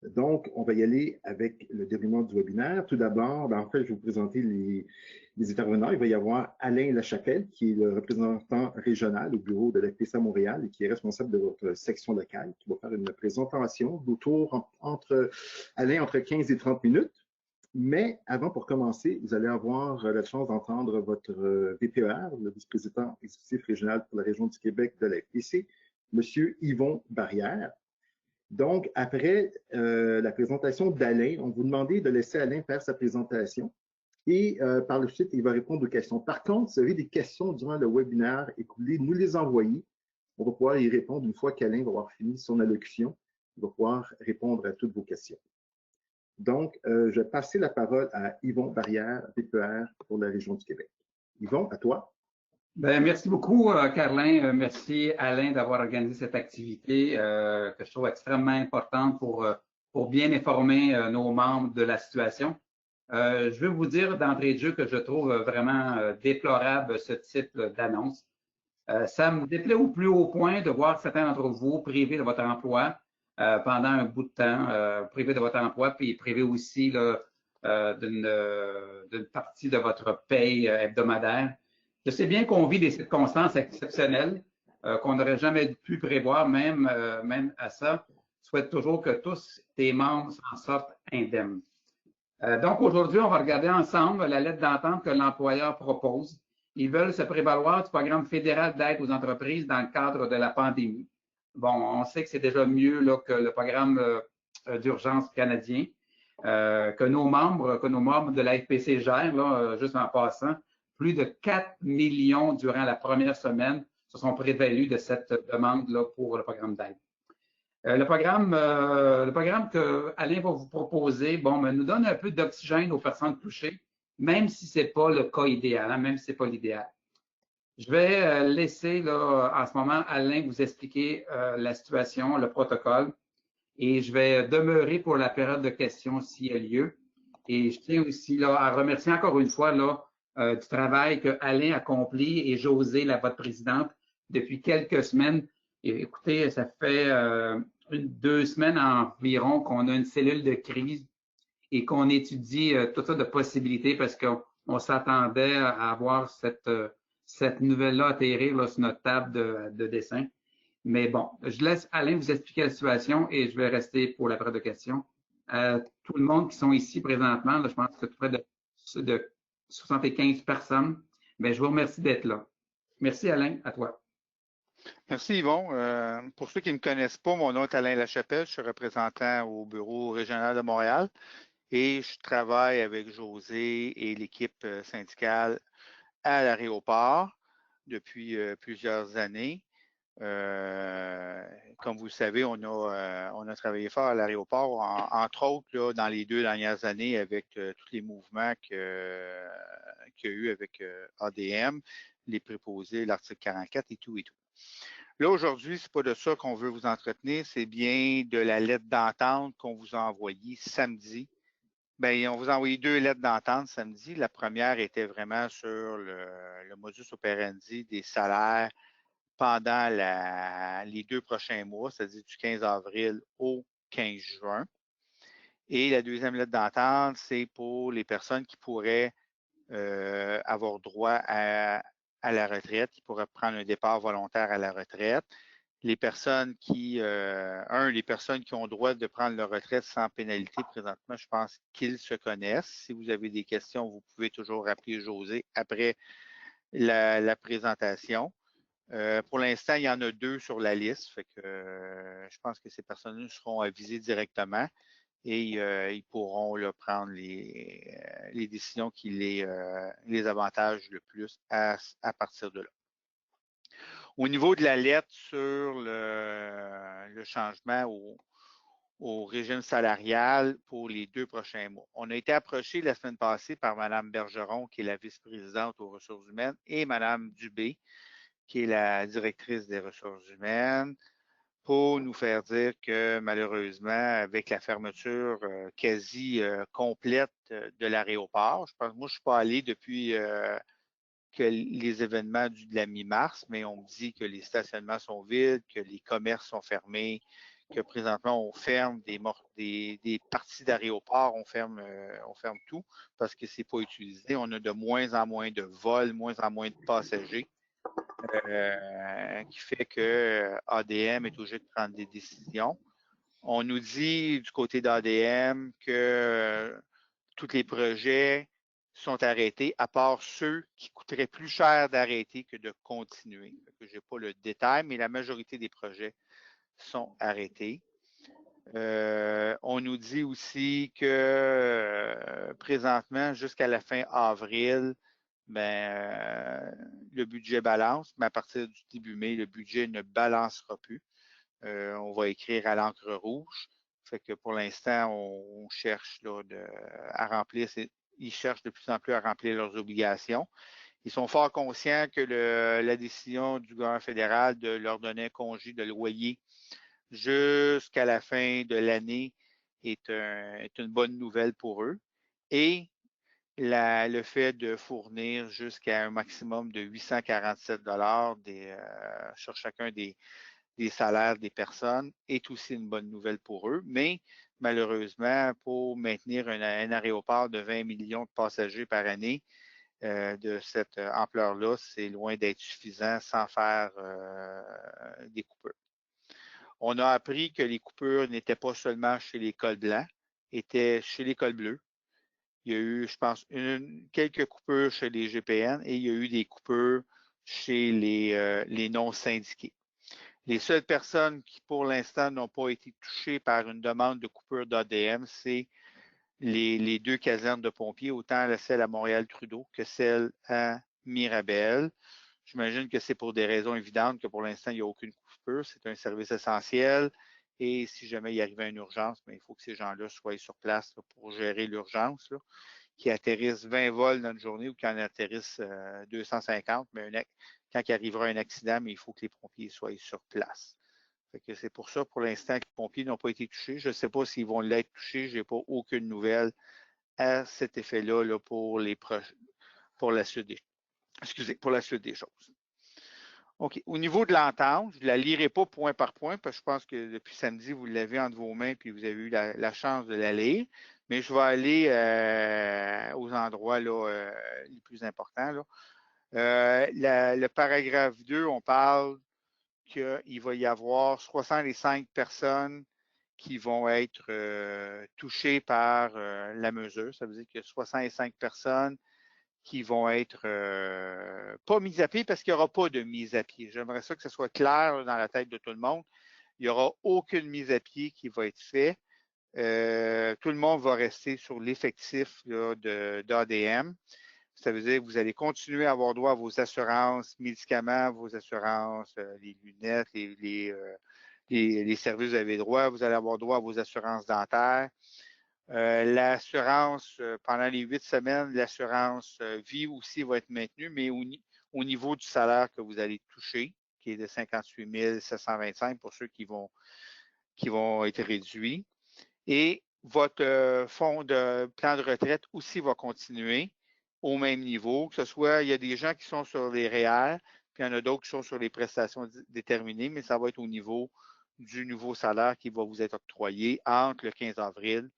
Donc, on va y aller avec le déroulement du webinaire. Tout d'abord, en fait, je vais vous présenter les intervenants. Il va y avoir Alain Lachapelle, qui est le représentant régional au bureau de l'FPC à Montréal et qui est responsable de votre section locale, qui va faire une présentation d'autour Alain, entre 15 et 30 minutes. Mais avant, pour commencer, vous allez avoir la chance d'entendre votre VPER, le vice-président exécutif régional pour la région du Québec de la FPC, M. Yvon Barrière. Donc, après la présentation d'Alain, on vous demandait de laisser Alain faire sa présentation et par la suite, il va répondre aux questions. Par contre, si vous avez des questions durant le webinaire et que vous voulez nous les envoyer, on va pouvoir y répondre une fois qu'Alain va avoir fini son allocution. Il va pouvoir répondre à toutes vos questions. Donc, je vais passer la parole à Yvon Barrière, VPER pour la région du Québec. Yvon, à toi. Ben, merci beaucoup, Carlin. Merci, Alain, d'avoir organisé cette activité que je trouve extrêmement importante pour bien informer nos membres de la situation. Je veux vous dire d'entrée de jeu que je trouve vraiment déplorable ce type d'annonce. Ça me déplaît au plus haut point de voir certains d'entre vous privés de votre emploi pendant un bout de temps, privés de votre emploi, puis privés aussi d'une partie de votre paye hebdomadaire. Je sais bien qu'on vit des circonstances exceptionnelles qu'on n'aurait jamais pu prévoir, même à ça. Je souhaite toujours que tous tes membres s'en sortent indemnes. Donc, aujourd'hui, on va regarder ensemble la lettre d'entente que l'employeur propose. Ils veulent se prévaloir du programme fédéral d'aide aux entreprises dans le cadre de la pandémie. Bon, on sait que c'est déjà mieux là, que le programme d'urgence canadien, que nos membres de la FPC gèrent, là, juste en passant. Plus de 4 millions durant la première semaine se sont prévalus de cette demande-là pour le programme d'aide. Le programme que Alain va vous proposer, bon, nous donne un peu d'oxygène aux personnes touchées, même si ce n'est pas le cas idéal, même si ce n'est pas l'idéal. Je vais laisser là, en ce moment Alain vous expliquer la situation, le protocole, et je vais demeurer pour la période de questions s'il y a lieu. Et je tiens aussi là, à remercier encore une fois là, du travail que Alain accomplit et José, votre présidente, depuis quelques semaines. Et écoutez, ça fait 2 semaines environ qu'on a une cellule de crise et qu'on étudie tout ça de possibilités parce qu'on s'attendait à avoir cette nouvelle-là atterrir là, sur notre table de dessin. Mais bon, je laisse Alain vous expliquer la situation et je vais rester pour la période de questions. Tout le monde qui sont ici présentement, là, je pense que près de 75 personnes, mais je vous remercie d'être là. Merci Alain, à toi. Merci Yvon. Pour ceux qui ne me connaissent pas, mon nom est Alain Lachapelle, je suis représentant au bureau régional de Montréal et je travaille avec José et l'équipe syndicale à l'aéroport depuis plusieurs années. Comme vous le savez, on a travaillé fort à l'aéroport, entre autres là, dans les 2 dernières années avec tous les mouvements qu'il y a eu avec ADM, les préposés, l'article 44 et tout et tout. Là, aujourd'hui, ce n'est pas de ça qu'on veut vous entretenir, c'est bien de la lettre d'entente qu'on vous a envoyée samedi. Bien, on vous a envoyé 2 lettres d'entente samedi. La première était vraiment sur le modus operandi des salaires pendant les 2 prochains mois, c'est-à-dire du 15 avril au 15 juin. Et la deuxième lettre d'entente, c'est pour les personnes qui pourraient avoir droit à la retraite, qui pourraient prendre un départ volontaire à la retraite. Les personnes les personnes qui ont droit de prendre leur retraite sans pénalité présentement, je pense qu'ils se connaissent. Si vous avez des questions, vous pouvez toujours appeler José après la présentation. Pour l'instant, il y en a 2 sur la liste, fait que je pense que ces personnes seront avisées directement et ils pourront là, prendre les décisions qui les avantagent le plus à partir de là. Au niveau de la lettre sur le changement au régime salarial pour les 2 prochains mois. On a été approché la semaine passée par Mme Bergeron, qui est la vice-présidente aux ressources humaines, et Mme Dubé, qui est la directrice des ressources humaines, pour nous faire dire que malheureusement, avec la fermeture quasi complète de l'aéroport, moi, je ne suis pas allé depuis que les événements de la mi-mars, mais on me dit que les stationnements sont vides, que les commerces sont fermés, que présentement, on ferme des parties d'aéroport, on ferme tout parce que c'est pas utilisé. On a de moins en moins de vols, moins en moins de passagers, qui fait que ADM est obligé de prendre des décisions. On nous dit du côté d'ADM que tous les projets sont arrêtés, à part ceux qui coûteraient plus cher d'arrêter que de continuer. Je n'ai pas le détail, mais la majorité des projets sont arrêtés. On nous dit aussi que présentement, jusqu'à la fin avril, le budget balance, mais à partir du début mai, le budget ne balancera plus. On va écrire à l'encre rouge. Fait que pour l'instant, on cherche là, à remplir, ils cherchent de plus en plus à remplir leurs obligations. Ils sont fort conscients que la décision du gouvernement fédéral de leur donner un congé de loyer jusqu'à la fin de l'année est une bonne nouvelle pour eux. Et le fait de fournir jusqu'à un maximum de 847 sur chacun des salaires des personnes est aussi une bonne nouvelle pour eux. Mais malheureusement, pour maintenir un aéroport de 20 millions de passagers par année de cette ampleur-là, c'est loin d'être suffisant sans faire des coupures. On a appris que les coupures n'étaient pas seulement chez les cols blancs, étaient chez les cols bleus. Il y a eu, je pense, quelques coupures chez les GPN et il y a eu des coupures chez les non-syndiqués. Les seules personnes qui, pour l'instant, n'ont pas été touchées par une demande de coupure d'ADM, c'est les deux casernes de pompiers, autant celle à Montréal-Trudeau que celle à Mirabel. J'imagine que c'est pour des raisons évidentes que pour l'instant, il n'y a aucune coupure. C'est un service essentiel. Et si jamais il arrivait une urgence, il faut que ces gens-là soient sur place là, pour gérer l'urgence, qui atterrissent 20 vols dans une journée ou qui en atterrissent 250. Mais quand il arrivera un accident, il faut que les pompiers soient sur place. Fait que c'est pour ça, pour l'instant, que les pompiers n'ont pas été touchés. Je ne sais pas s'ils vont l'être touchés. Je n'ai pas aucune nouvelle à cet effet-là là, pour la suite des choses. OK. Au niveau de l'entente, je ne la lirai pas point par point parce que je pense que depuis samedi, vous l'avez entre vos mains puis vous avez eu la chance de la lire. Mais je vais aller aux endroits là, les plus importants. Là. Le paragraphe 2, on parle qu'il va y avoir 65 personnes qui vont être touchées par la mesure. Ça veut dire qu'il y a 65 personnes qui vont être pas mises à pied parce qu'il n'y aura pas de mise à pied. J'aimerais ça que ce soit clair dans la tête de tout le monde. Il n'y aura aucune mise à pied qui va être faite. Tout le monde va rester sur l'effectif d'ADM. Ça veut dire que vous allez continuer à avoir droit à vos assurances, médicaments, vos assurances, les lunettes, les services que vous avez droit. Vous allez avoir droit à vos assurances dentaires. L'assurance, pendant les 8 semaines, l'assurance vie aussi va être maintenue, mais au niveau du salaire que vous allez toucher, qui est de 58 725 pour ceux qui vont être réduits. Et votre fonds de plan de retraite aussi va continuer au même niveau, que ce soit, il y a des gens qui sont sur les REER, puis il y en a d'autres qui sont sur les prestations déterminées, mais ça va être au niveau du nouveau salaire qui va vous être octroyé entre le 15 avril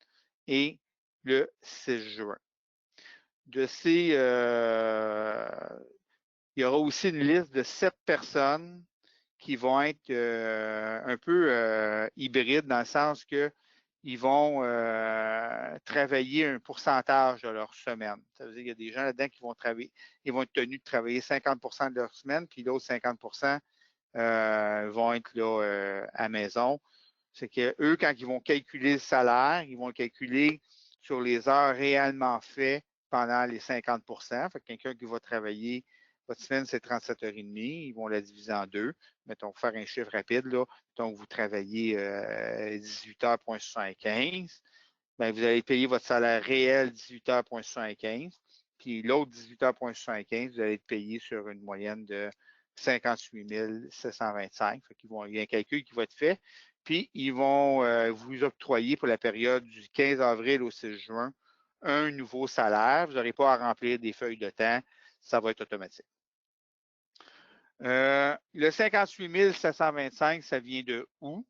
et le 6 juin. Il y aura aussi une liste de 7 personnes qui vont être un peu hybrides dans le sens qu'ils vont travailler un pourcentage de leur semaine. Ça veut dire qu'il y a des gens là-dedans qui vont travailler, ils vont être tenus de travailler 50 de leur semaine, puis l'autre 50 vont être là à la maison. C'est que eux, quand ils vont calculer le salaire, ils vont le calculer sur les heures réellement faites pendant les 50 Fait que quelqu'un qui va travailler, votre semaine, c'est 37h30, ils vont la diviser en deux. Mettons, pour faire un chiffre rapide, là, donc vous travaillez 18h75, vous allez payer votre salaire réel 18h75, puis l'autre 18h75, vous allez être payé sur une moyenne de 58 725. Fait qu'il y a un calcul qui va être fait. Puis, ils vont vous octroyer pour la période du 15 avril au 6 juin un nouveau salaire. Vous n'aurez pas à remplir des feuilles de temps. Ça va être automatique. Le 58 725, ça vient de où?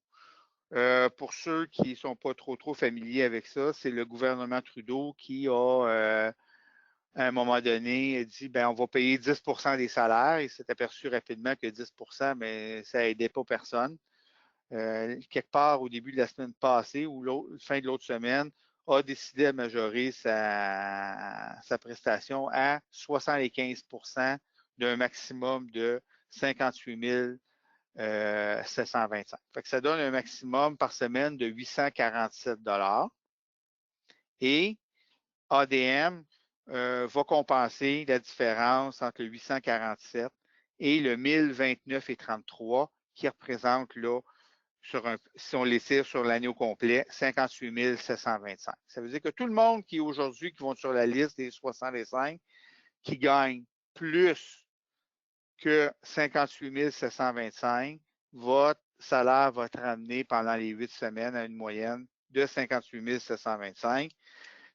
Pour ceux qui ne sont pas trop familiers avec ça, c'est le gouvernement Trudeau qui a, à un moment donné, dit ben on va payer 10 des salaires. Il s'est aperçu rapidement que 10 mais ça n'aidait pas personne. Quelque part au début de la semaine passée ou fin de l'autre semaine, a décidé de majorer sa prestation à 75 d'un maximum de 58 725. Fait que ça donne un maximum par semaine de 847 $ et ADM va compenser la différence entre le 847 et le 1029,33 qui représente là, si on l'étire sur l'année au complet, 58 725. Ça veut dire que tout le monde qui aujourd'hui qui vont sur la liste des 65 qui gagnent plus que 58 725, votre salaire va être ramené pendant les 8 semaines à une moyenne de 58 725,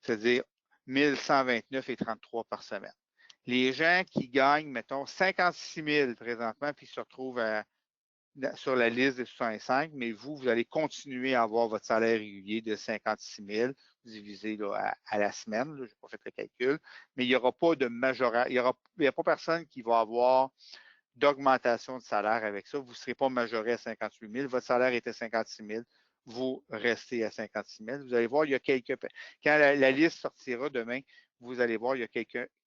c'est-à-dire 1129,33 par semaine. Les gens qui gagnent, mettons, 56 000 présentement, puis se retrouvent sur la liste des 65, mais vous allez continuer à avoir votre salaire régulier de 56 000 divisé là, à la semaine. Je n'ai pas fait le calcul, mais il n'y aura pas de majoration. Il n'y a pas personne qui va avoir d'augmentation de salaire avec ça. Vous ne serez pas majoré à 58 000. Votre salaire était 56 000. Vous restez à 56 000. Vous allez voir, il y a quand la liste sortira demain, vous allez voir, il y a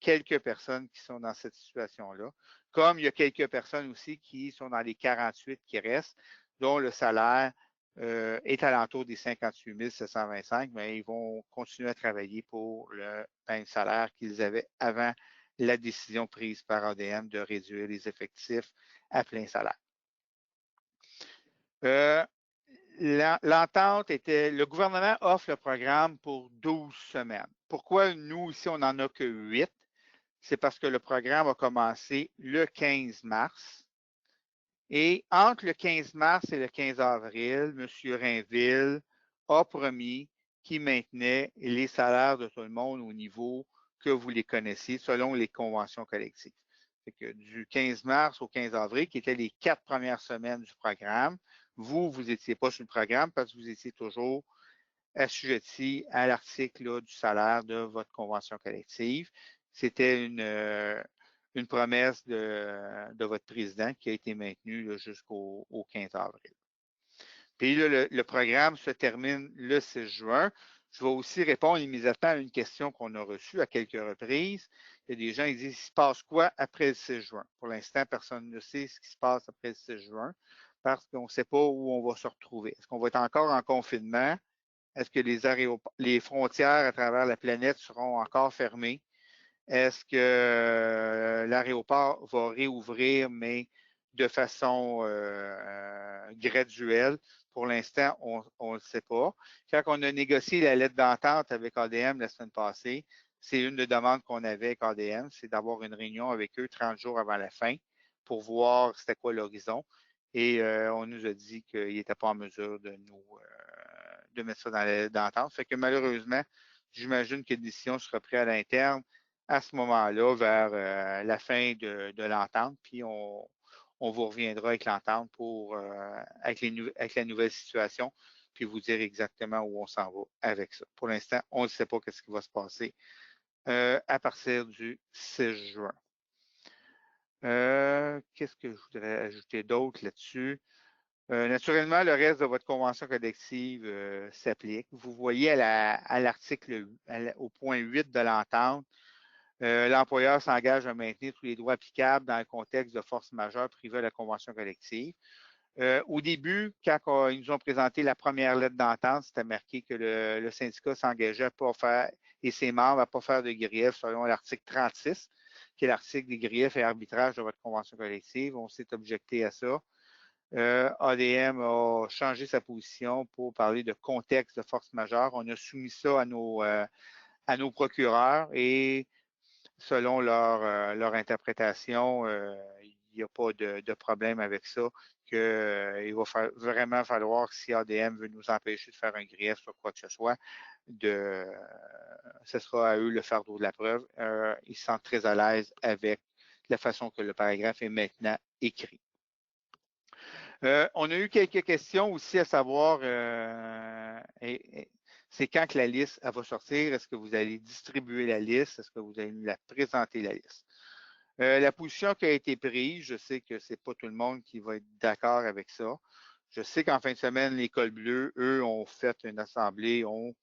quelques personnes qui sont dans cette situation-là. Comme il y a quelques personnes aussi qui sont dans les 48 qui restent, dont le salaire est alentour des 58 725, mais ils vont continuer à travailler pour le même salaire qu'ils avaient avant la décision prise par ADM de réduire les effectifs à plein salaire. L'entente était, le gouvernement offre le programme pour 12 semaines. Pourquoi nous, ici, on n'en a que 8? C'est parce que le programme a commencé le 15 mars. Et entre le 15 mars et le 15 avril, M. Rainville a promis qu'il maintenait les salaires de tout le monde au niveau que vous les connaissiez selon les conventions collectives. Fait que du 15 mars au 15 avril, qui étaient les 4 premières semaines du programme, vous n'étiez pas sur le programme parce que vous étiez toujours assujetti à l'article du salaire de votre convention collective. C'était une promesse de votre président qui a été maintenue jusqu'au 15 avril. Puis là, le programme se termine le 6 juin. Je vais aussi répondre immédiatement à une question qu'on a reçue à quelques reprises. Il y a des gens qui disent, il se passe quoi après le 6 juin? Pour l'instant, personne ne sait ce qui se passe après le 6 juin parce qu'on ne sait pas où on va se retrouver. Est-ce qu'on va être encore en confinement? Est-ce que les frontières à travers la planète seront encore fermées? Est-ce que l'aéroport va réouvrir, mais de façon graduelle? Pour l'instant, on ne le sait pas. Quand on a négocié la lettre d'entente avec ADM la semaine passée, c'est une des demandes qu'on avait avec ADM, c'est d'avoir une réunion avec eux 30 jours avant la fin pour voir c'était quoi l'horizon. Et on nous a dit qu'ils n'étaient pas en mesure de mettre ça dans la lettre d'entente. Fait que malheureusement, j'imagine que la décision sera prise à l'interne à ce moment-là, vers la fin de l'entente, puis on vous reviendra avec l'entente avec la nouvelle situation, puis vous dire exactement où on s'en va avec ça. Pour l'instant, on ne sait pas ce qui va se passer à partir du 6 juin. Qu'est-ce que je voudrais ajouter d'autre là-dessus? Naturellement, le reste de votre convention collective s'applique. Vous voyez à l'article, au point 8 de l'entente, l'employeur s'engage à maintenir tous les droits applicables dans le contexte de force majeure privée à la convention collective. Au début, quand ils nous ont présenté la première lettre d'entente, c'était marqué que le syndicat s'engageait à pas faire, et ses membres à ne pas faire de grief selon l'article 36, qui est l'article des griefs et arbitrages de votre convention collective. On s'est objecté à ça. ADM a changé sa position pour parler de contexte de force majeure. On a soumis ça à nos procureurs et selon leur interprétation, il n'y a pas de problème avec ça, qu'il va vraiment falloir, si ADM veut nous empêcher de faire un grief sur quoi que ce soit, ce sera à eux le fardeau de la preuve. Ils se sentent très à l'aise avec la façon que le paragraphe est maintenant écrit. On a eu quelques questions aussi à savoir, c'est quand que la liste elle va sortir? Est-ce que vous allez distribuer la liste? Est-ce que vous allez nous la présenter, la liste? La position qui a été prise, je sais que c'est pas tout le monde qui va être d'accord avec ça. Je sais qu'en fin de semaine, l'École bleue, eux, ont fait une assemblée, ont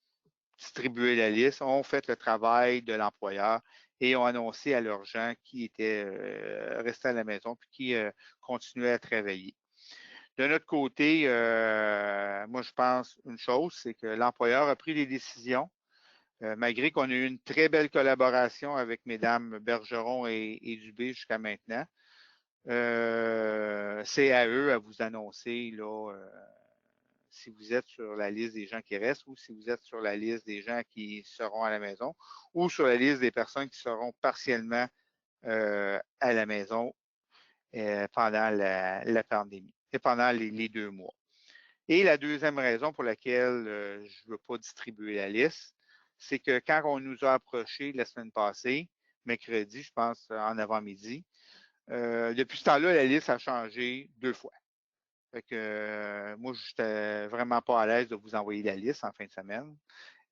distribué la liste, ont fait le travail de l'employeur et ont annoncé à leurs gens qui étaient restés à la maison puis qui continuaient à travailler. De notre côté, moi, je pense une chose, c'est que l'employeur a pris des décisions, malgré qu'on ait eu une très belle collaboration avec mesdames Bergeron et Dubé jusqu'à maintenant. C'est à eux à vous annoncer là, si vous êtes sur la liste des gens qui restent ou si vous êtes sur la liste des gens qui seront à la maison ou sur la liste des personnes qui seront partiellement à la maison pendant la pandémie et pendant les 2 mois. Et la deuxième raison pour laquelle je ne veux pas distribuer la liste, c'est que quand on nous a approché la semaine passée, mercredi, je pense, en avant-midi, depuis ce temps-là, la liste a changé 2 fois. Fait que moi, je n'étais vraiment pas à l'aise de vous envoyer la liste en fin de semaine,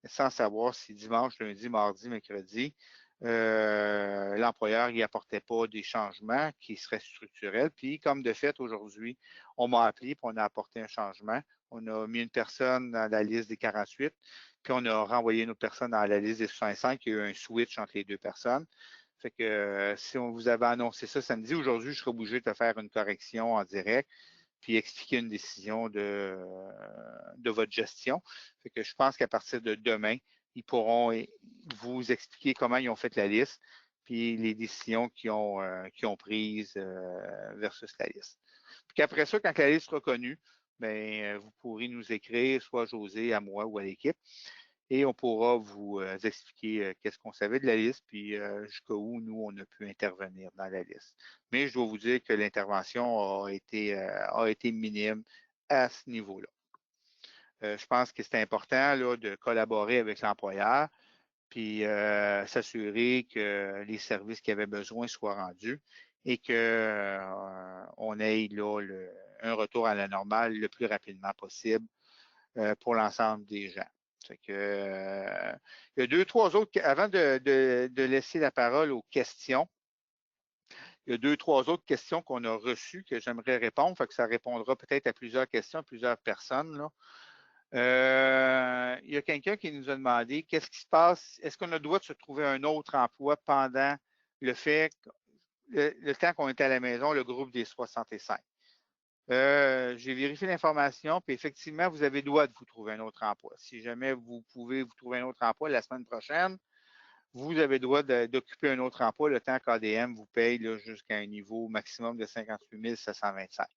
sans savoir si dimanche, lundi, mardi, mercredi, l'employeur n'y apportait pas des changements qui seraient structurels. Puis, comme de fait, aujourd'hui, on m'a appelé et on a apporté un changement. On a mis une personne dans la liste des 48, puis on a renvoyé une autre personne dans la liste des 65. Il y a eu un switch entre les deux personnes. Fait que si on vous avait annoncé ça samedi, aujourd'hui, je serais obligé de faire une correction en direct puis expliquer une décision de votre gestion. Fait que je pense qu'à partir de demain, ils pourront vous expliquer comment ils ont fait la liste, puis les décisions qu'ils ont prises versus la liste. Puis qu'après ça, quand la liste sera connue, bien, vous pourrez nous écrire, soit José, à moi ou à l'équipe, et on pourra vous expliquer qu'est-ce qu'on savait de la liste, puis jusqu'où nous, on a pu intervenir dans la liste. Mais je dois vous dire que l'intervention a été minime à ce niveau-là. Je pense que c'est important là, de collaborer avec l'employeur, puis s'assurer que les services qui avaient besoin soient rendus et qu'on ait là, un retour à la normale le plus rapidement possible pour l'ensemble des gens. Fait que, il y a 2-3 autres, avant de laisser la parole aux questions, il y a 2-3 autres questions qu'on a reçues que j'aimerais répondre. Fait que ça répondra peut-être à plusieurs questions, à plusieurs personnes. Là. Il y a quelqu'un qui nous a demandé qu'est-ce qui se passe, est-ce qu'on a le droit de se trouver un autre emploi pendant le temps qu'on était à la maison, le groupe des 65. J'ai vérifié l'information, puis effectivement, vous avez le droit de vous trouver un autre emploi. Si jamais vous pouvez vous trouver un autre emploi la semaine prochaine, vous avez le droit d'occuper un autre emploi le temps qu'ADM vous paye jusqu'à un niveau maximum de 58 725.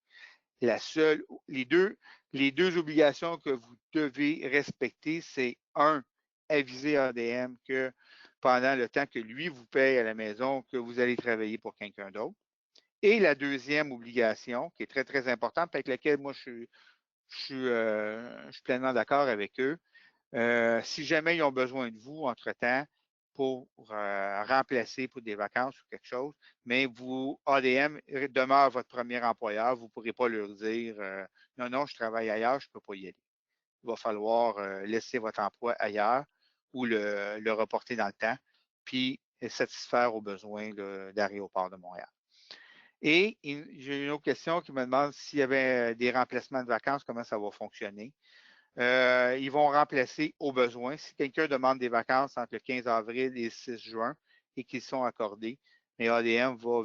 Les deux obligations que vous devez respecter, c'est un, aviser ADM que pendant le temps que lui vous paye à la maison, que vous allez travailler pour quelqu'un d'autre. Et la deuxième obligation, qui est très, très importante, avec laquelle moi je suis pleinement d'accord avec eux, si jamais ils ont besoin de vous entre-temps pour remplacer pour des vacances ou quelque chose, mais vous, ADM demeure votre premier employeur, vous ne pourrez pas leur dire non, non, je travaille ailleurs, je ne peux pas y aller. Il va falloir laisser votre emploi ailleurs ou le reporter dans le temps, puis satisfaire aux besoins d'Aéroport de Montréal. Et j'ai une autre question qui me demande s'il y avait des remplacements de vacances, comment ça va fonctionner. Ils vont remplacer au besoin. Si quelqu'un demande des vacances entre le 15 avril et le 6 juin et qu'ils sont accordés, mais ADM va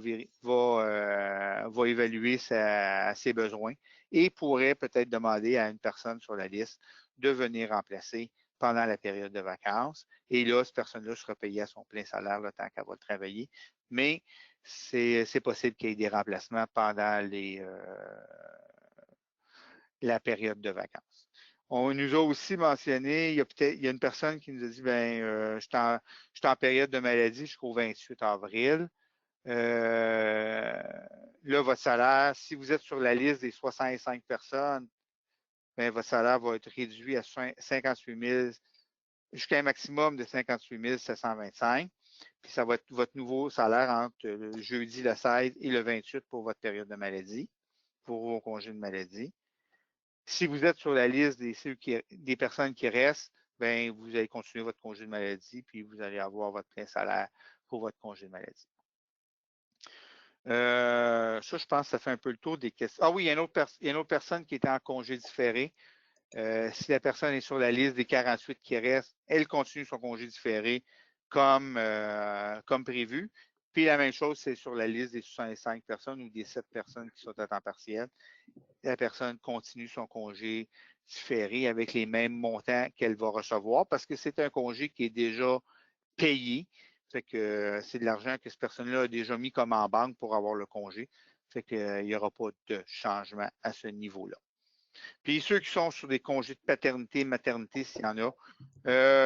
évaluer ses besoins et pourrait peut-être demander à une personne sur la liste de venir remplacer pendant la période de vacances. Et là, cette personne-là sera payée à son plein salaire le temps qu'elle va travailler. Mais c'est possible qu'il y ait des remplacements pendant la période de vacances. On nous a aussi mentionné, il y a une personne qui nous a dit, je suis en période de maladie jusqu'au 28 avril. Là, votre salaire, si vous êtes sur la liste des 65 personnes, votre salaire va être réduit à 58 000, jusqu'à un maximum de 58 725. Puis ça va être votre nouveau salaire entre le jeudi le 16 et le 28 pour votre période de maladie. pour vos congés de maladie. Si vous êtes sur la liste des personnes qui restent, ben vous allez continuer votre congé de maladie, puis vous allez avoir votre plein salaire pour votre congé de maladie. Ça, je pense que ça fait un peu le tour des questions. Ah oui, il y a une autre personne qui était en congé différé. Si la personne est sur la liste des 48 qui restent, elle continue son congé différé comme prévu. Puis la même chose, c'est sur la liste des 65 personnes ou des 7 personnes qui sont à temps partiel. La personne continue son congé différé avec les mêmes montants qu'elle va recevoir parce que c'est un congé qui est déjà payé. Fait que c'est de l'argent que cette personne-là a déjà mis comme en banque pour avoir le congé. Fait qu'il n'y aura pas de changement à ce niveau-là. Puis ceux qui sont sur des congés de paternité, maternité, s'il y en a,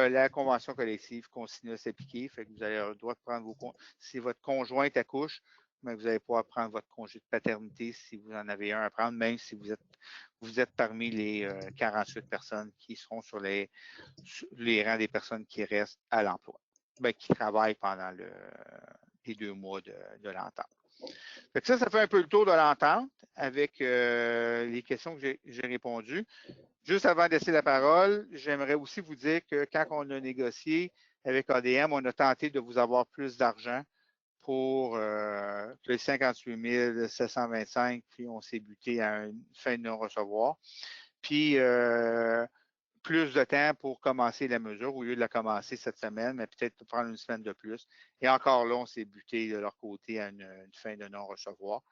la convention collective continue à s'appliquer. Fait que vous avez le droit de prendre vos congés. Si votre conjointe accouche, mais vous allez pouvoir prendre votre congé de paternité si vous en avez un à prendre, même si vous êtes parmi les 48 personnes qui seront sur les rangs des personnes qui restent à l'emploi, qui travaillent pendant les 2 mois de l'entente. Fait que ça fait un peu le tour de l'entente avec les questions que j'ai répondues. Juste avant de laisser la parole, j'aimerais aussi vous dire que quand on a négocié avec ADM, on a tenté de vous avoir plus d'argent pour les 58 725, puis on s'est buté à une fin de non-recevoir. Puis plus de temps pour commencer la mesure au lieu de la commencer cette semaine, mais peut-être prendre une semaine de plus. Et encore là, on s'est buté de leur côté à une fin de non-recevoir.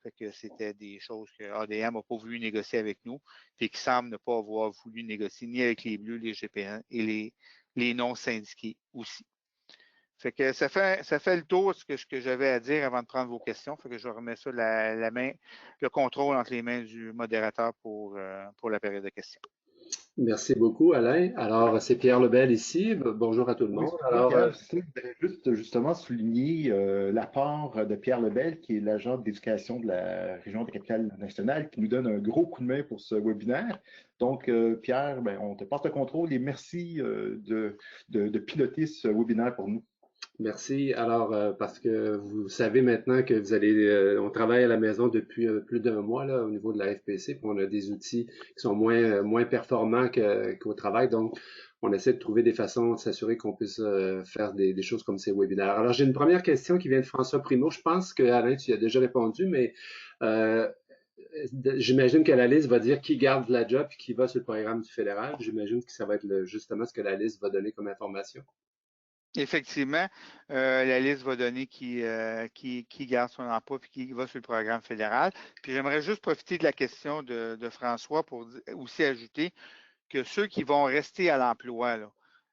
Fait que c'était des choses que ADM n'a pas voulu négocier avec nous, et qui semble ne pas avoir voulu négocier ni avec les Bleus, les GPN et les non-syndiqués aussi. Fait que ça fait le tour de ce que j'avais à dire avant de prendre vos questions. Fait que je remets ça le contrôle entre les mains du modérateur pour la période de questions. Merci beaucoup, Alain. Alors, c'est Pierre Lebel ici. Bonjour à tout le Oui, monde. alors, Alors, je voudrais justement souligner l'apport de Pierre Lebel, qui est l'agent d'éducation de la région de la capitale nationale, qui nous donne un gros coup de main pour ce webinaire. Donc, Pierre, on te passe le contrôle et merci de piloter ce webinaire pour nous. merci. Alors, parce que vous savez maintenant que on travaille à la maison depuis plus d'1 mois là, au niveau de la FPC, puis on a des outils qui sont moins performants qu'au travail. Donc, on essaie de trouver des façons de s'assurer qu'on puisse faire des choses comme ces webinaires. Alors, j'ai une première question qui vient de François Primo. Je pense que Alain, tu y as déjà répondu, mais j'imagine que la liste va dire qui garde la job et qui va sur le programme du fédéral. J'imagine que ça va être justement ce que la liste va donner comme information. Effectivement, la liste va donner qui garde son emploi et qui va sur le programme fédéral. Puis j'aimerais juste profiter de la question de François pour aussi ajouter que ceux qui vont rester à l'emploi,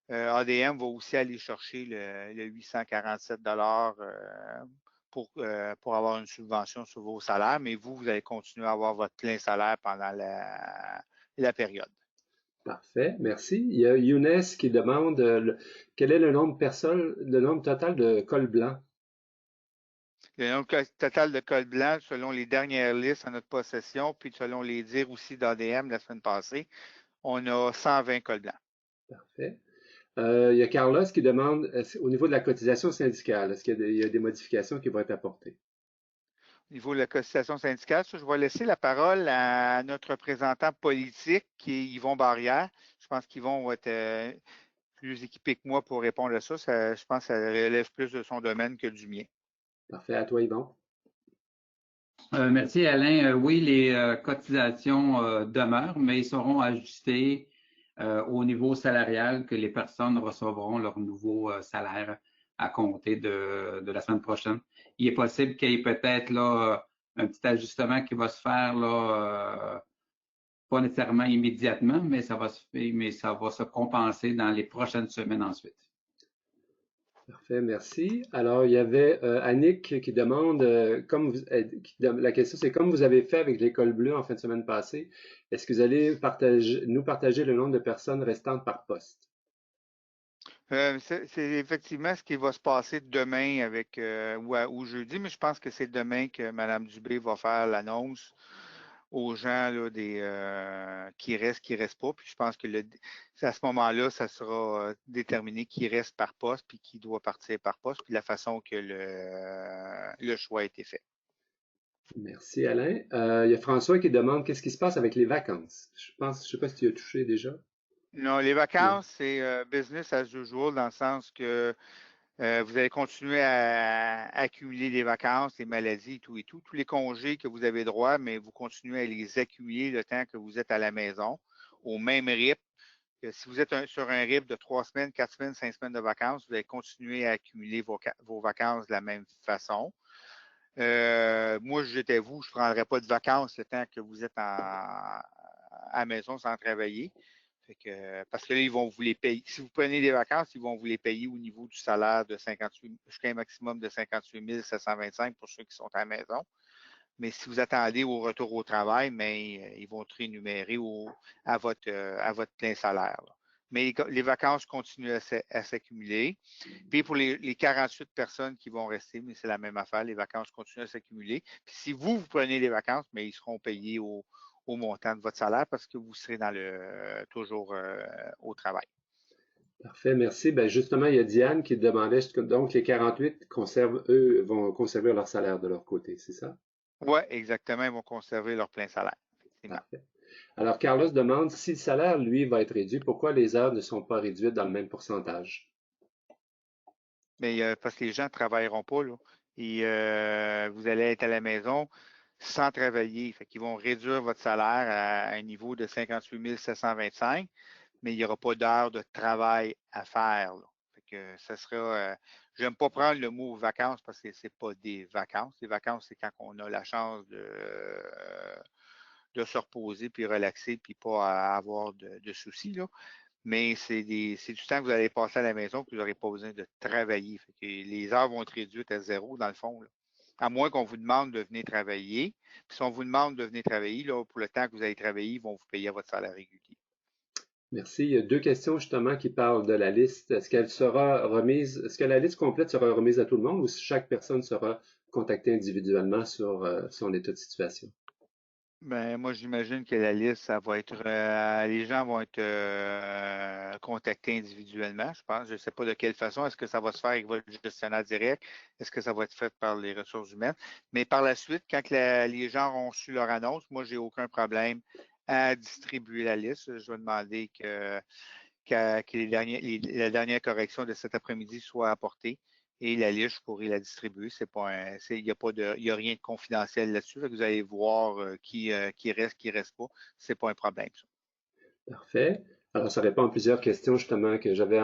ADM va aussi aller chercher le 847 pour avoir une subvention sur vos salaires, mais vous allez continuer à avoir votre plein salaire pendant la période. Parfait, merci. Il y a Younes qui demande quel est le nombre total de cols blancs. Le nombre total de cols blancs, selon les dernières listes en notre possession, puis selon les dires aussi d'ADM la semaine passée, on a 120 cols blancs. Parfait. Il y a Carlos qui demande au niveau de la cotisation syndicale, est-ce qu'il y a des modifications qui vont être apportées? Au niveau de la cotisation syndicale, je vais laisser la parole à notre représentant politique, qui est Yvon Barrière. Je pense qu'Yvon va être plus équipé que moi pour répondre à ça. Je pense que ça relève plus de son domaine que du mien. Parfait. À toi, Yvon. Merci, Alain. Oui, les cotisations demeurent, mais ils seront ajustées au niveau salarial que les personnes recevront leur nouveau salaire à compter de la semaine prochaine. Il est possible qu'il y ait peut-être là un petit ajustement qui va se faire là, pas nécessairement immédiatement, mais ça va se compenser dans les prochaines semaines ensuite. Parfait, merci. Alors, il y avait Annick qui demande, la question c'est comme vous avez fait avec l'école bleue en fin de semaine passée, est-ce que vous allez nous partager le nombre de personnes restantes par poste? C'est effectivement ce qui va se passer demain ou jeudi, mais je pense que c'est demain que Mme Dubé va faire l'annonce aux gens là, qui restent pas. Puis je pense que à ce moment-là, ça sera déterminé qui reste par poste puis qui doit partir par poste, puis la façon que le choix a été fait. Merci, Alain. Il y a François qui demande qu'est-ce qui se passe avec les vacances. Je sais pas si tu y as touché déjà. Non, les Non. vacances, c'est business as usual dans le sens que vous allez continuer à accumuler les vacances, les maladies, tout et tout. Tous les congés que vous avez droit, mais vous continuez à les accumuler le temps que vous êtes à la maison, au même rythme. Que si vous êtes sur un rythme de 3 semaines, 4 semaines, 5 semaines de vacances, vous allez continuer à accumuler vos vacances de la même façon. Moi, j'étais vous, je ne prendrais pas de vacances le temps que vous êtes à la maison sans travailler. Fait que, parce que là, ils vont vous les payer. Si vous prenez des vacances, ils vont vous les payer au niveau du salaire de 58, jusqu'à un maximum de 58 725 pour ceux qui sont à la maison. Mais si vous attendez au retour au travail, mais ils vont te rémunérer à votre plein salaire. Là. Mais les vacances continuent à s'accumuler. Puis pour les 48 personnes qui vont rester, mais c'est la même affaire, les vacances continuent à s'accumuler. Puis si vous prenez des vacances, mais ils seront payés au montant de votre salaire parce que vous serez toujours au travail. Parfait, merci. Ben justement, il y a Diane qui demandait, donc les 48 conservent, eux, vont conserver leur salaire de leur côté, c'est ça? Oui, exactement, ils vont conserver leur plein salaire. Effectivement. Parfait. Alors, Carlos demande si le salaire, lui, va être réduit, pourquoi les heures ne sont pas réduites dans le même pourcentage? Mais parce que les gens ne travailleront pas, là. Et vous allez être à la maison sans travailler. Fait qu'ils vont réduire votre salaire à un niveau de 58 725, mais il n'y aura pas d'heures de travail à faire, là. Fait que ça sera. J'aime pas prendre le mot vacances parce que c'est pas des vacances. Les vacances, c'est quand on a la chance de se reposer puis relaxer puis pas avoir de soucis, là. Mais c'est du temps que vous allez passer à la maison que vous n'aurez pas besoin de travailler. Fait que les heures vont être réduites à zéro, dans le fond. Là. À moins qu'on vous demande de venir travailler. Puis si on vous demande de venir travailler, là, pour le temps que vous allez travailler, ils vont vous payer à votre salaire régulier. Merci. Il y a deux questions justement qui parlent de la liste. Est-ce qu'elle sera remise, est-ce que la liste complète sera remise à tout le monde ou si chaque personne sera contactée individuellement sur son état de situation? Ben, moi, j'imagine que la liste, ça va être, les gens vont être contactés individuellement, je pense. Je ne sais pas de quelle façon. Est-ce que ça va se faire avec votre gestionnaire direct? Est-ce que ça va être fait par les ressources humaines? Mais par la suite, quand les gens auront su leur annonce, moi, j'ai aucun problème à distribuer la liste. Je vais demander que la dernière correction de cet après-midi soit apportée. Et la liste, je pourrais la distribuer. Il n'y a rien de confidentiel là-dessus. Vous allez voir qui reste pas. C'est pas un problème, ça. Parfait. Alors, ça répond à plusieurs questions justement que j'avais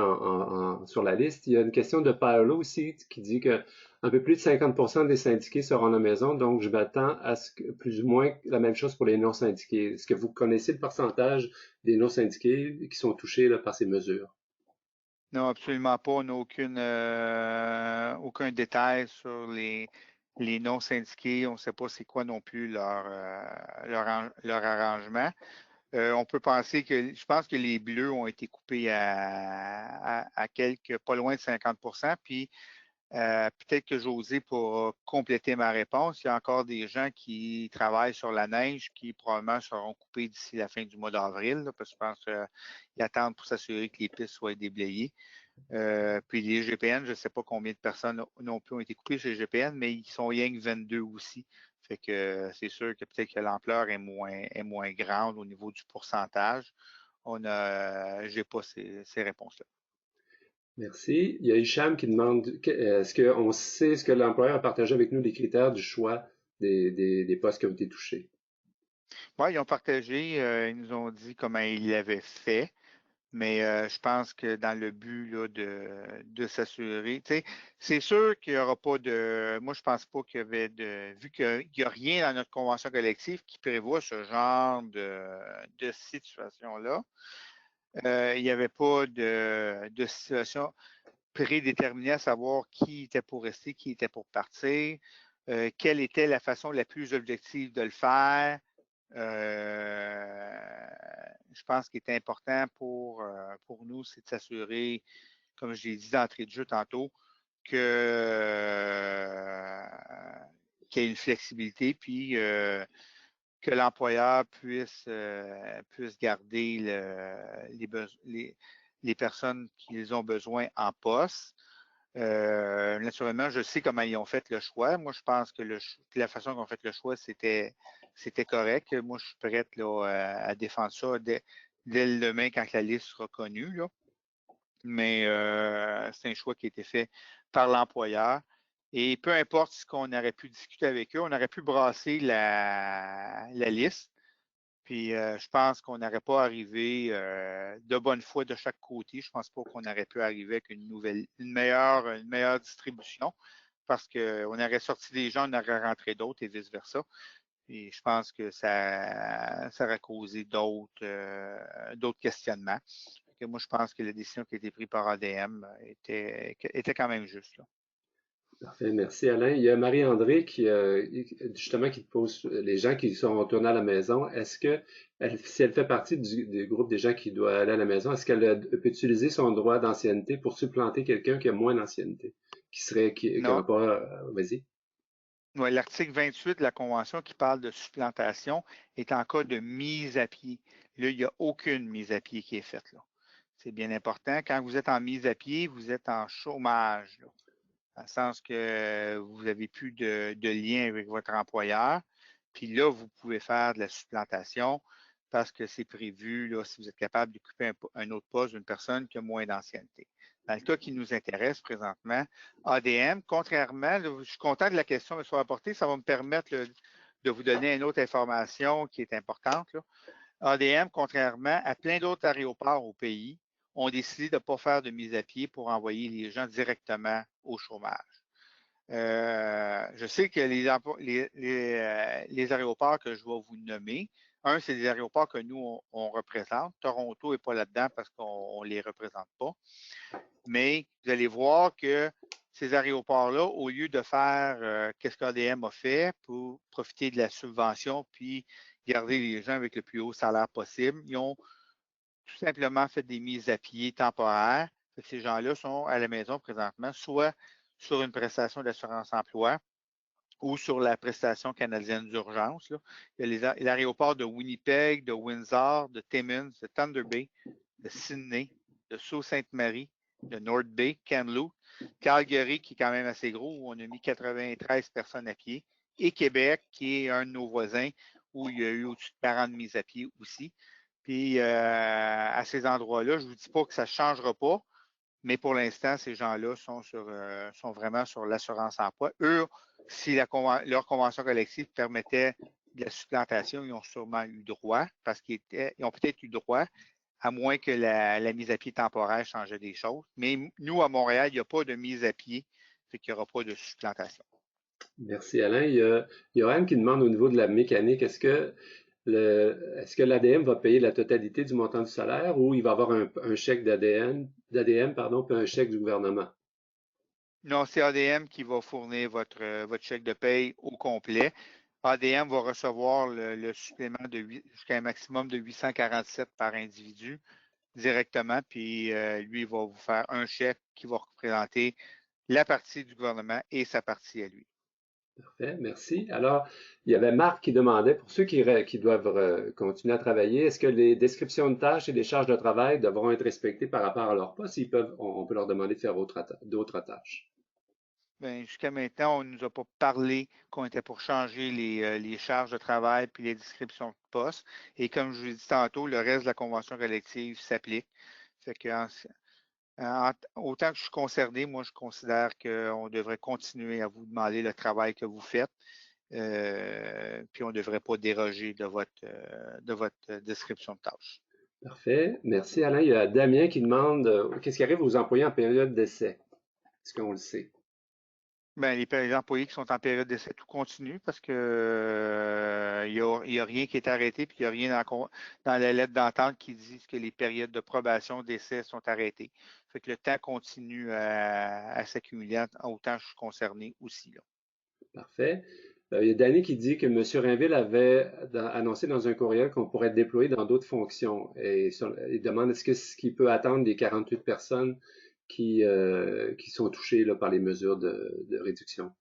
sur la liste. Il y a une question de Paolo aussi qui dit que un peu plus de 50% des syndiqués seront à la maison, donc je m'attends à ce que plus ou moins la même chose pour les non-syndiqués. Est-ce que vous connaissez le pourcentage des non-syndiqués qui sont touchés là, par ces mesures? Non, absolument pas. On n'a aucun détail sur les non-syndiqués. On ne sait pas c'est quoi non plus leur arrangement. On peut penser je pense que les bleus ont été coupés à pas loin de 50%. Puis peut-être que José pourra compléter ma réponse. Il y a encore des gens qui travaillent sur la neige qui probablement seront coupés d'ici la fin du mois d'avril, là, parce que je pense qu'ils attendent pour s'assurer que les pistes soient déblayées. Puis les GPN, je ne sais pas combien de personnes non plus ont été coupées chez les GPN, mais ils sont rien que 22 aussi. Fait que c'est sûr que peut-être que l'ampleur est moins grande au niveau du pourcentage. J'ai pas ces réponses-là. Merci. Il y a Hicham qui demande est-ce qu'on sait, est-ce que l'employeur a partagé avec nous les critères du choix des postes qui ont été touchés? Oui, ils ont partagé, ils nous ont dit comment ils l'avaient fait. Mais je pense que dans le but là, de s'assurer, tu sais, c'est sûr qu'il n'y aura pas de. Moi, je pense pas qu'il y avait de. Vu qu'il n'y a rien dans notre convention collective qui prévoit ce genre de situation-là, il n'y avait pas de situation prédéterminée à savoir qui était pour rester, qui était pour partir, quelle était la façon la plus objective de le faire. Je pense qu'il est important pour nous, c'est de s'assurer, comme je l'ai dit d'entrée de jeu tantôt, qu'il y ait une flexibilité, puis que l'employeur puisse garder les personnes qu'ils ont besoin en poste. Naturellement, je sais comment ils ont fait le choix. Moi, je pense que la façon qu'ils ont fait le choix, c'était correct. Moi, je suis prête là, à défendre ça dès le lendemain quand la liste sera connue. Là. Mais c'est un choix qui a été fait par l'employeur. Et peu importe ce qu'on aurait pu discuter avec eux, on aurait pu brasser la liste. Puis je pense qu'on n'aurait pas arrivé de bonne foi de chaque côté. Je pense pas qu'on aurait pu arriver avec une meilleure distribution parce qu'on aurait sorti des gens, on aurait rentré d'autres et vice-versa. Et je pense que ça aurait causé d'autres questionnements. Moi, je pense que la décision qui a été prise par ADM était quand même juste. Là. Parfait, merci Alain. Il y a Marie-André justement, qui te pose, les gens qui sont retournés à la maison, est-ce que, si elle fait partie du groupe des gens qui doivent aller à la maison, est-ce qu'elle peut utiliser son droit d'ancienneté pour supplanter quelqu'un qui a moins d'ancienneté, qui n'aurait pas, vas-y. Oui, l'article 28 de la Convention qui parle de supplantation est en cas de mise à pied. Là, il n'y a aucune mise à pied qui est faite. Là. C'est bien important. Quand vous êtes en mise à pied, vous êtes en chômage. Là. Dans le sens que vous n'avez plus de lien avec votre employeur. Puis là, vous pouvez faire de la supplantation parce que c'est prévu, là, si vous êtes capable d'occuper un autre poste d'une personne qui a moins d'ancienneté. Dans le cas qui nous intéresse présentement, ADM, contrairement, là, je suis content de la question qui soit apportée, ça va me permettre là, de vous donner une autre information qui est importante. Là. ADM, contrairement à plein d'autres aéroports au pays, ont décidé de ne pas faire de mise à pied pour envoyer les gens directement au chômage. Je sais que les aéroports que je vais vous nommer, c'est des aéroports que nous, on représente. Toronto n'est pas là-dedans parce qu'on ne les représente pas. Mais vous allez voir que ces aéroports-là, au lieu de faire qu'est-ce qu'ADM a fait pour profiter de la subvention puis garder les gens avec le plus haut salaire possible, ils ont tout simplement fait des mises à pied temporaires. Ces gens-là sont à la maison présentement, soit sur une prestation d'assurance-emploi ou sur la prestation canadienne d'urgence. Il y a l'aéroport de Winnipeg, de Windsor, de Timmins, de Thunder Bay, de Sydney, de Sault-Sainte-Marie, de North Bay, Kamloops, Calgary, qui est quand même assez gros, où on a mis 93 personnes à pied, et Québec, qui est un de nos voisins, où il y a eu au-dessus de 40 mises à pied aussi. Puis à ces endroits-là, je ne vous dis pas que ça ne changera pas, mais pour l'instant, ces gens-là sont vraiment sur l'assurance-emploi. Eux, si leur convention collective permettait de la supplantation, ils ont sûrement eu droit, parce qu'ils ont peut-être eu droit, à moins que la mise à pied temporaire changeait des choses. Mais nous, à Montréal, il n'y a pas de mise à pied, fait qu'il n'y aura pas de supplantation. Merci Alain. Il y a Johan qui demande au niveau de la mécanique, est-ce que l'ADM va payer la totalité du montant du salaire ou il va y avoir un chèque d'ADM, puis un chèque du gouvernement? Non, c'est ADM qui va fournir votre chèque de paye au complet. ADM va recevoir le supplément jusqu'à un maximum de 847 par individu directement, puis lui va vous faire un chèque qui va représenter la partie du gouvernement et sa partie à lui. Parfait, merci. Alors, il y avait Marc qui demandait, pour ceux qui doivent continuer à travailler, est-ce que les descriptions de tâches et les charges de travail devront être respectées par rapport à leur poste? On peut leur demander de faire d'autres tâches. Bien, jusqu'à maintenant, on ne nous a pas parlé qu'on était pour changer les charges de travail puis les descriptions de poste. Et comme je vous l'ai dit tantôt, le reste de la convention collective s'applique. Fait que autant que je suis concerné, moi, je considère qu'on devrait continuer à vous demander le travail que vous faites. Puis on ne devrait pas déroger de votre description de tâche. Parfait. Merci, Alain. Il y a Damien qui demande qu'est-ce qui arrive aux employés en période d'essai? Est-ce qu'on le sait? Bien, les employés qui sont en période d'essai, tout continue parce que il y a rien qui est arrêté, puis il n'y a rien dans la lettre d'entente qui dit que les périodes de probation d'essai sont arrêtées. Fait que le temps continue à s'accumuler autant que je suis concerné aussi. Là. Parfait. Il y a Danny qui dit que M. Rainville avait annoncé dans un courriel qu'on pourrait être déployé dans d'autres fonctions. Et il demande ce qu'il peut attendre des 48 personnes qui sont touchées là, par les mesures de réduction.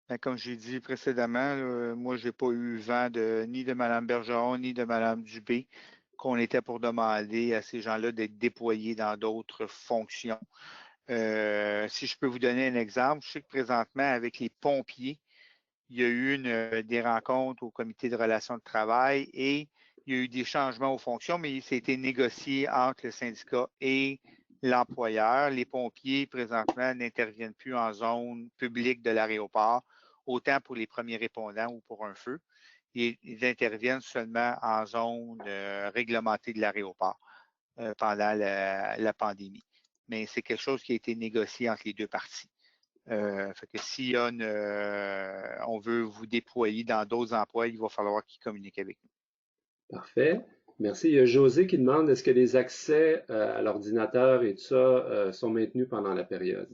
Bien, comme j'ai dit précédemment, moi, je n'ai pas eu vent ni de Mme Bergeron ni de Mme Dubé qu'on était pour demander à ces gens-là d'être déployés dans d'autres fonctions. Si je peux vous donner un exemple, je sais que présentement, avec les pompiers, il y a eu des rencontres au comité de relations de travail et il y a eu des changements aux fonctions, mais ça a été négocié entre le syndicat et l'employeur. Les pompiers, présentement, n'interviennent plus en zone publique de l'aéroport, autant pour les premiers répondants ou pour un feu. Ils interviennent seulement en zone réglementée de l'aéroport pendant la pandémie. Mais c'est quelque chose qui a été négocié entre les deux parties. Fait que si on veut vous déployer dans d'autres emplois, il va falloir qu'ils communiquent avec nous. Parfait. Merci. Il y a José qui demande est-ce que les accès à l'ordinateur et tout ça sont maintenus pendant la période?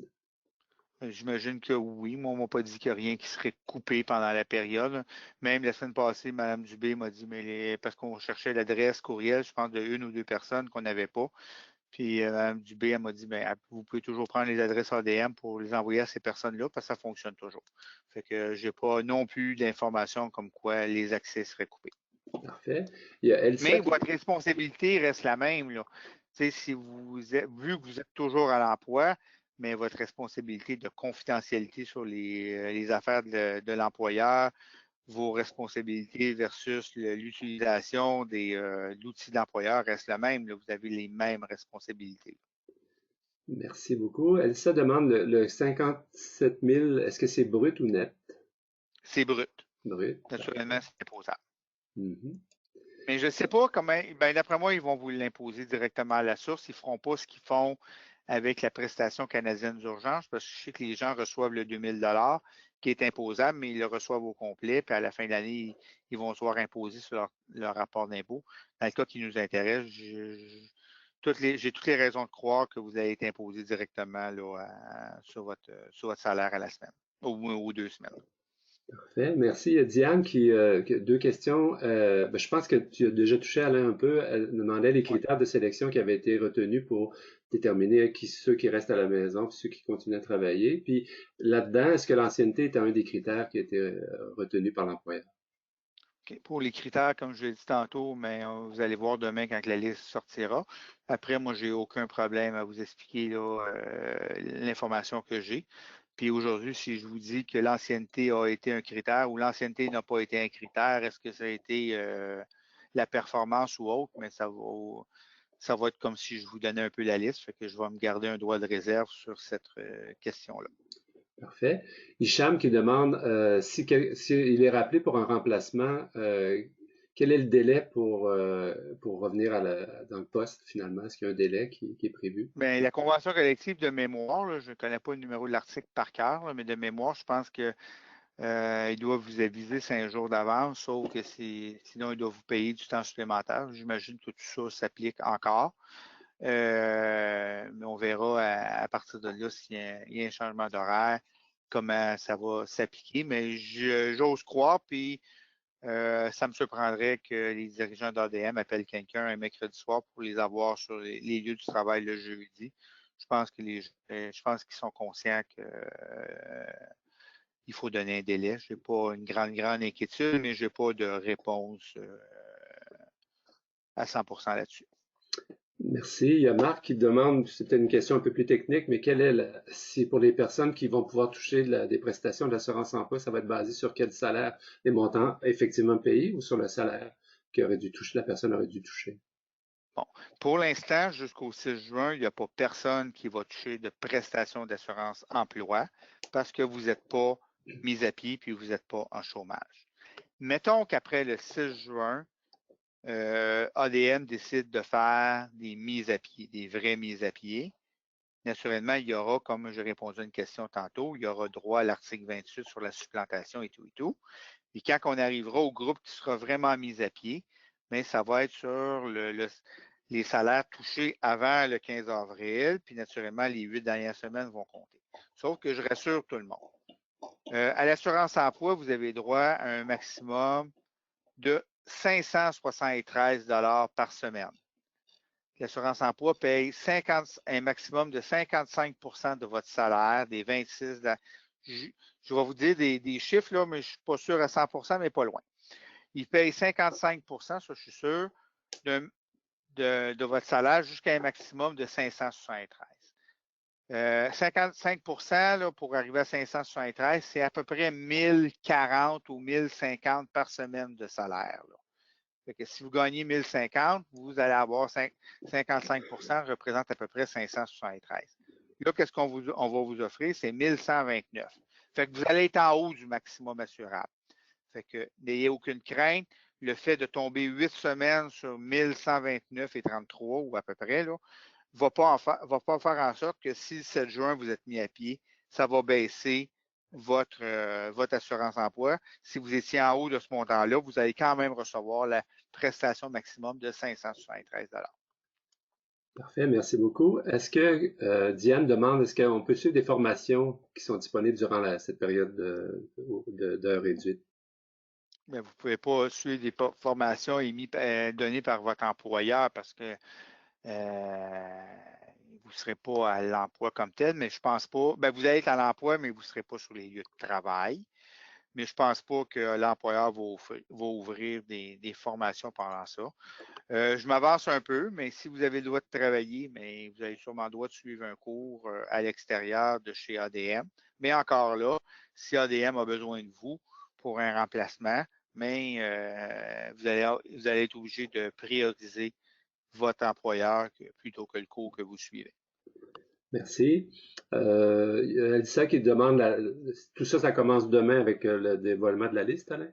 J'imagine que oui. Moi, on ne m'a pas dit qu'il n'y a rien qui serait coupé pendant la période. Même la semaine passée, Mme Dubé m'a dit, mais parce qu'on cherchait l'adresse courriel, je pense, de une ou deux personnes qu'on n'avait pas. Puis Mme Dubé, elle m'a dit, ben, vous pouvez toujours prendre les adresses ADM pour les envoyer à ces personnes-là parce que ça fonctionne toujours. Fait que je n'ai pas non plus d'informations comme quoi les accès seraient coupés. Parfait. Il y a Elsa Mais votre responsabilité reste la même, là. Si vous êtes, vu que vous êtes toujours à l'emploi, mais votre responsabilité de confidentialité sur les affaires de l'employeur, vos responsabilités versus l'utilisation de l'outil d'employeur reste la même. Là. Vous avez les mêmes responsabilités. Merci beaucoup. Elsa demande le 57 000, est-ce que c'est brut ou net? C'est brut. Brut. Naturellement, c'est imposable. Mm-hmm. Mais je ne sais pas comment, ben, d'après moi, ils vont vous l'imposer directement à la source. Ils ne feront pas ce qu'ils font avec la prestation canadienne d'urgence, parce que je sais que les gens reçoivent le 2000 $ qui est imposable, mais ils le reçoivent au complet, puis à la fin de l'année, ils vont se voir imposer sur leur rapport d'impôt. Dans le cas qui nous intéresse, j'ai toutes les raisons de croire que vous allez être imposé directement là, sur votre salaire à la semaine, ou 2 semaines. Parfait. Merci. Il y a Diane qui a deux questions. Ben, je pense que tu as déjà touché à l'un un peu. Elle demandait les critères de sélection qui avaient été retenus pour déterminer ceux qui restent à la maison et ceux qui continuent à travailler. Puis là-dedans, est-ce que l'ancienneté était un des critères qui a été retenu par l'employeur? Okay. Pour les critères, comme je l'ai dit tantôt, mais vous allez voir demain quand la liste sortira. Après, moi, j'ai aucun problème à vous expliquer l'information que j'ai. Puis aujourd'hui, si je vous dis que l'ancienneté a été un critère ou l'ancienneté n'a pas été un critère, est-ce que ça a été la performance ou autre? Mais ça va être comme si je vous donnais un peu la liste, fait que je vais me garder un droit de réserve sur cette question-là. Parfait. Hicham qui demande si il est rappelé pour un remplacement, quel est le délai pour revenir dans le poste finalement? Est-ce qu'il y a un délai qui est prévu? Bien, la convention collective de mémoire, là, je ne connais pas le numéro de l'article par cœur, là, mais de mémoire, je pense qu'ils doivent vous aviser 5 jours d'avance, sauf que sinon, ils doivent vous payer du temps supplémentaire. J'imagine que tout ça s'applique encore. Mais on verra à partir de là s'il y a un changement d'horaire, comment ça va s'appliquer. Mais j'ose croire, puis ça me surprendrait que les dirigeants d'ADM appellent quelqu'un un mercredi soir pour les avoir sur les lieux du travail le jeudi. Je pense qu'ils sont conscients qu'il faut donner un délai. Je n'ai pas une grande inquiétude, mais je n'ai pas de réponse à 100% là-dessus. Merci. Il y a Marc qui demande, c'était une question un peu plus technique, mais si pour les personnes qui vont pouvoir toucher des prestations de l'assurance emploi, ça va être basé sur quel salaire, les montants effectivement payés ou sur le salaire la personne aurait dû toucher? Bon, pour l'instant, jusqu'au 6 juin, il n'y a pas personne qui va toucher de prestations d'assurance emploi parce que vous n'êtes pas mis à pied puis vous n'êtes pas en chômage. Mettons qu'après le 6 juin, ADM décide de faire des mises à pied, des vraies mises à pied. Naturellement, il y aura, comme j'ai répondu à une question tantôt, il y aura droit à l'article 28 sur la supplantation et tout et tout. Et quand on arrivera au groupe qui sera vraiment mis à pied, mais ça va être sur les salaires touchés avant le 15 avril, puis naturellement, les 8 dernières semaines vont compter. Sauf que je rassure tout le monde. À l'assurance emploi, vous avez droit à un maximum de 573 $ par semaine. L'assurance emploi paye un maximum de 55 % de votre salaire, des 26 je vais vous dire des chiffres, là, mais je ne suis pas sûr à 100 %, mais pas loin. Il paye 55 % ça je suis sûr, de votre salaire jusqu'à un maximum de 573. 55% là, pour arriver à 573, c'est à peu près 1040 ou 1050 par semaine de salaire. Là. Fait que si vous gagnez 1050, vous allez avoir 55%, représente à peu près 573. Là, qu'est-ce qu'on va vous offrir? C'est 1129. Fait que vous allez être en haut du maximum assurable. Fait que n'ayez aucune crainte. Le fait de tomber 8 semaines sur 1129,33 ou à peu près, là, va pas faire en sorte que si le 7 juin vous êtes mis à pied, ça va baisser votre assurance emploi. Si vous étiez en haut de ce montant-là, vous allez quand même recevoir la prestation maximum de 573 $. Parfait, merci beaucoup. Est-ce que Diane demande, est-ce qu'on peut suivre des formations qui sont disponibles durant cette période d'heures réduites? Mais vous ne pouvez pas suivre des formations données par votre employeur parce que vous ne serez pas à l'emploi comme tel, mais je ne pense pas. Ben, vous allez être à l'emploi, mais vous ne serez pas sur les lieux de travail. Mais je ne pense pas que l'employeur va ouvrir des formations pendant ça. Je m'avance un peu, mais si vous avez le droit de travailler, mais vous avez sûrement le droit de suivre un cours à l'extérieur de chez ADM. Mais encore là, si ADM a besoin de vous pour un remplacement, mais vous allez être obligé de prioriser votre employeur plutôt que le cours que vous suivez. Merci. Elisa qui demande, tout ça, ça commence demain avec le dévoilement de la liste, Alain?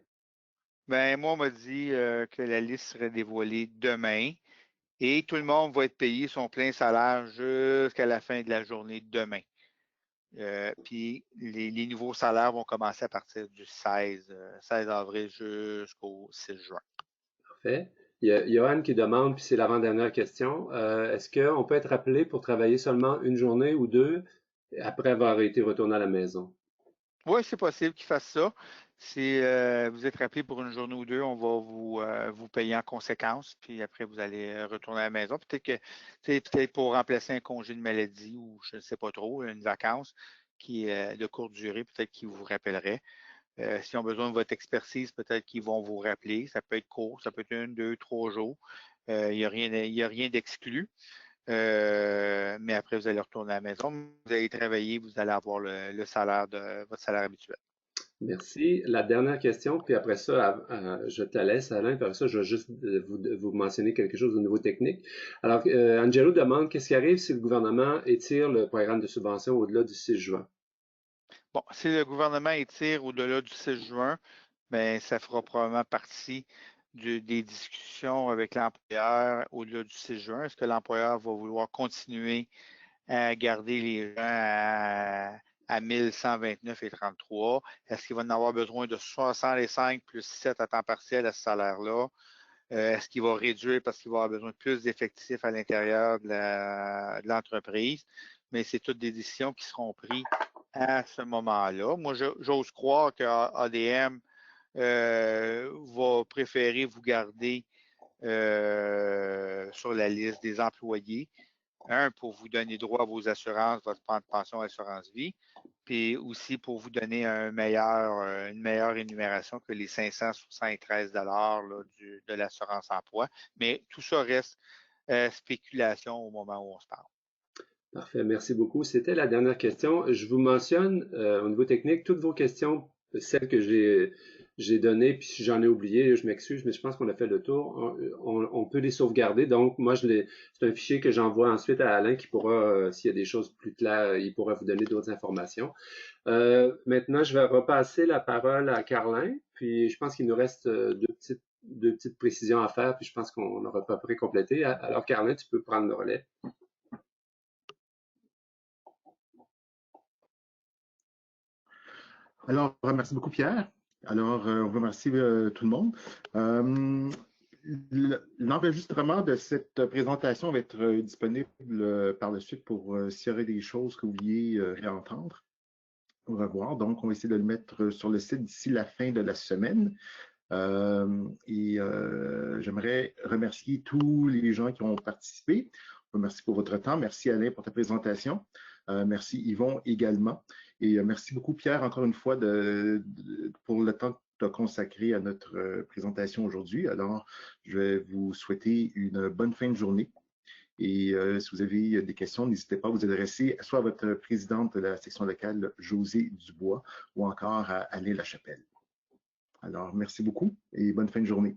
Ben, moi, on m'a dit que la liste serait dévoilée demain et tout le monde va être payé son plein salaire jusqu'à la fin de la journée demain. Puis les nouveaux salaires vont commencer à partir du 16 avril jusqu'au 6 juin. Parfait. Il y a Johan qui demande, puis c'est l'avant-dernière question, est-ce qu'on peut être appelé pour travailler seulement une journée ou deux après avoir été retourné à la maison? Oui, c'est possible qu'ils fassent ça. Si vous êtes rappelé pour une journée ou deux, on va vous payer en conséquence, puis après, vous allez retourner à la maison. Peut-être pour remplacer un congé de maladie ou je ne sais pas trop, une vacance qui est de courte durée, peut-être qu'ils vous rappelleraient. S'ils ont besoin de votre expertise, peut-être qu'ils vont vous rappeler. Ça peut être court, ça peut être 1, 2, 3 jours. Il n'y a rien d'exclu. Mais après, vous allez retourner à la maison. Vous allez travailler, vous allez avoir le salaire votre salaire habituel. Merci. La dernière question, puis après ça, je te laisse, Alain, puis après ça, je vais juste vous mentionner quelque chose au niveau technique. Alors, Angelo demande, qu'est-ce qui arrive si le gouvernement étire le programme de subvention au-delà du 6 juin? Bon, si le gouvernement étire au-delà du 6 juin, bien, ça fera probablement partie des discussions avec l'employeur au-delà du 6 juin. Est-ce que l'employeur va vouloir continuer à garder les gens à 1129,33? Est-ce qu'il va en avoir besoin de 65 plus 7 à temps partiel à ce salaire-là? Est-ce qu'il va réduire parce qu'il va avoir besoin de plus d'effectifs à l'intérieur de l'entreprise? Mais c'est toutes des décisions qui seront prises à ce moment-là. Moi, j'ose croire que ADM va préférer vous garder sur la liste des employés. Un, pour vous donner droit à vos assurances, votre plan de pension, assurance vie, puis aussi pour vous donner une meilleure énumération que les 573 $ de l'assurance emploi. Mais tout ça reste spéculation au moment où on se parle. Parfait, merci beaucoup. C'était la dernière question. Je vous mentionne au niveau technique toutes vos questions, celles que j'ai données, puis si j'en ai oublié, je m'excuse, mais je pense qu'on a fait le tour. On peut les sauvegarder. Donc, moi, c'est un fichier que j'envoie ensuite à Alain qui pourra, s'il y a des choses plus claires, il pourra vous donner d'autres informations. Maintenant, je vais repasser la parole à Carlin, puis je pense qu'il nous reste deux petites précisions à faire, puis je pense qu'on aura à peu près complété. Alors, Carlin, tu peux prendre le relais. Alors, merci beaucoup, Pierre. Alors, on remercie tout le monde. L'enregistrement de cette présentation va être disponible par la suite pour s'il y aurait des choses que vous vouliez réentendre ou revoir. Donc, on va essayer de le mettre sur le site d'ici la fin de la semaine. J'aimerais remercier tous les gens qui ont participé. Merci pour votre temps. Merci Alain pour ta présentation. Merci Yvon également. Et merci beaucoup Pierre encore une fois pour le temps que tu as consacré à notre présentation aujourd'hui. Alors, je vais vous souhaiter une bonne fin de journée Et si vous avez des questions, n'hésitez pas à vous adresser soit à votre présidente de la section locale, Josée Dubois, ou encore à Alain Lachapelle. Alors, merci beaucoup et bonne fin de journée.